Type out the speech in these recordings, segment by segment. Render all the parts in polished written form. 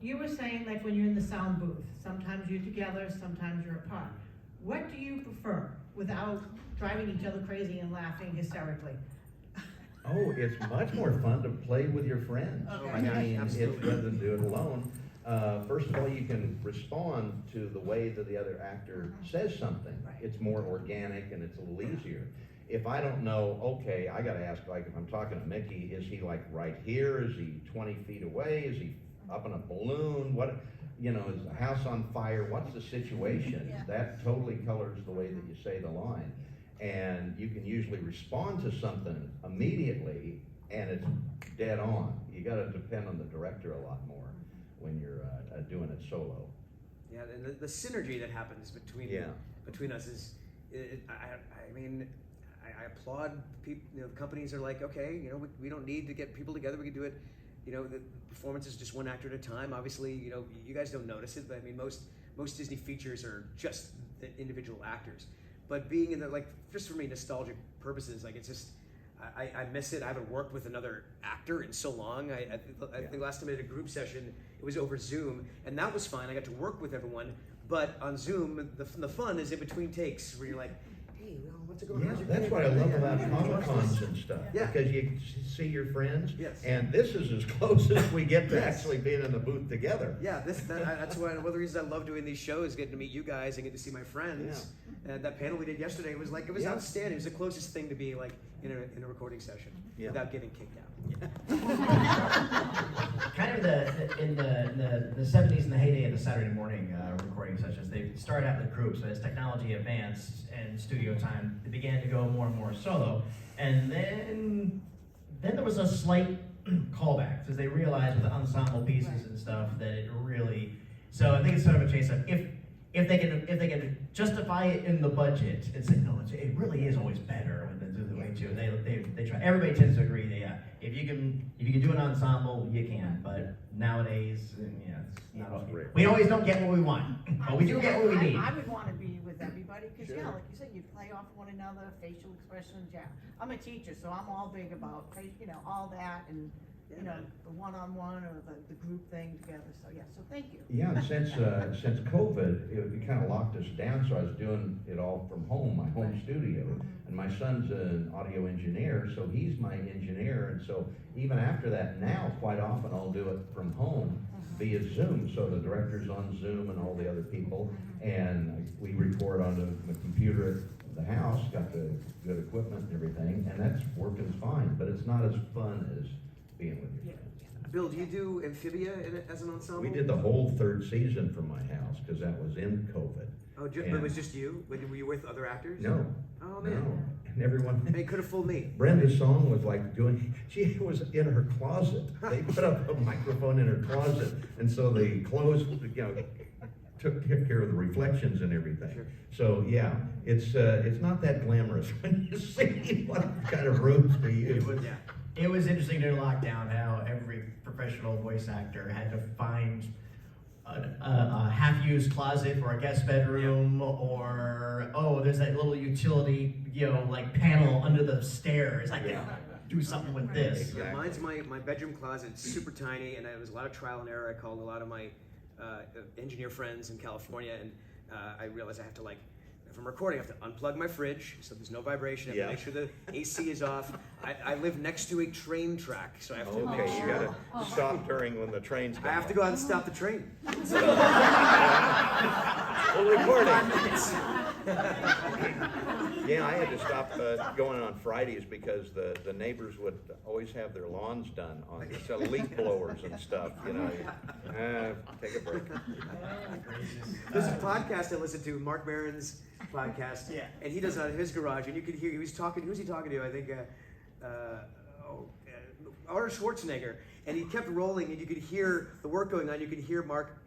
You were saying like when you're in the sound booth, sometimes you're together, sometimes you're apart. What do you prefer without driving each other crazy and laughing hysterically? Oh, it's much more fun to play with your friends. Okay. I mean, it's rather than do it alone. First of all, you can respond to the way that the other actor says something. Right. It's more organic and it's a little easier. If I don't know, okay, I gotta ask, like if I'm talking to Mickey, is he like right here? Is he 20 feet away? Is he up in a balloon? What, you know, is the house on fire? What's the situation? Yeah. That totally colors the way that you say the line. And you can usually respond to something immediately and it's dead on. You gotta depend on the director a lot more when you're doing it solo. Yeah, and the synergy that happens between us is, I mean, I applaud people. You know, companies are like, okay, you know, we don't need to get people together. We can do it. You know, the performance is just one actor at a time. Obviously, you know, you guys don't notice it, but I mean, most Disney features are just the individual actors. But being in the, like, just for me, nostalgic purposes, like, it's just, I miss it. I haven't worked with another actor in so long. I think last time I did a group session, it was over Zoom, and that was fine. I got to work with everyone, but on Zoom, the fun is in between takes, where you're like, hey, what's it going on? Yeah, that's what I love about Comic-Cons and stuff, Yeah. because you see your friends, Yes. and this is as close as we get to Yes. actually being in the booth together. Yeah, that's one of the reasons I love doing these shows, getting to meet you guys and get to see my friends. And that panel we did yesterday was like, it was Yeah. outstanding. It was the closest thing to being like in a recording session without getting kicked out. Kind of in the 70s, in the heyday of the Saturday morning recording sessions, they started out with groups, but as technology advanced and studio time, they began to go more and more solo. And then there was a slight callback, because they realized with the ensemble pieces and stuff that it really, so I think it's sort of a case of if they can justify it in the budget and say, no, it really is always better when they do the way too. They try. Everybody tends to agree that if you can do an ensemble, you can. But nowadays, it's not all, we always don't get what we want, but we do get what we need. I would want to be with everybody because, yeah, like you said, you play off one another, facial expressions. Yeah, I'm a teacher, so I'm all big about, you know, all that and. You know, the one-on-one or the group thing together. So yeah, so thank you. Yeah, and since COVID, it kind of locked us down, so I was doing it all from home, my home studio. And my son's an audio engineer, so he's my engineer. And so even after that, now quite often I'll do it from home via Zoom. So the director's on Zoom and all the other people, and we record on the computer at the house, got the good equipment and everything, and that's working fine. But it's not as fun as being with your friends. Bill, do you do Amphibia as an ensemble? We did the whole third season from my house because that was in COVID. Oh, but it was just you? Were you with other actors? No. Oh man. No. And everyone. They could have fooled me. Brenda's song was like she was in her closet. They put up a microphone in her closet, and so the clothes, took care of the reflections and everything. Sure. So yeah, it's not that glamorous when you see what kind of rooms we use. Yeah. It was interesting during lockdown how every professional voice actor had to find a half-used closet for a guest bedroom, or there's that little utility, like panel under the stairs. I can do something with this. Exactly. Yeah, mine's my bedroom closet. It's super tiny, and it was a lot of trial and error. I called a lot of my engineer friends in California, and I realized I have to, like, if I'm recording, I have to unplug my fridge so there's no vibration. I have to make sure the AC is off. I live next to a train track, so I have to make Okay, you sure. gotta stop during when the trains come. I have to go out and stop the train. We're recording. Yeah, I had to stop going on Fridays because the neighbors would always have their lawns done on leaf blowers and stuff. Take a break. There's a podcast I listen to, Mark Maron's podcast, and he does it out of his garage, and you could hear, he was talking, who was he talking to? I think, Arnold Schwarzenegger, and he kept rolling, and you could hear the work going on. You could hear Mark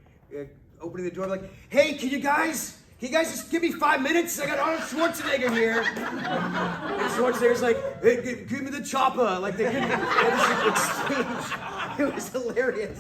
opening the door, like, hey, can you guys just give me 5 minutes? I got Arnold Schwarzenegger here. And Schwarzenegger's like, hey, give me the chopper. Like, they had this exchange. It was hilarious.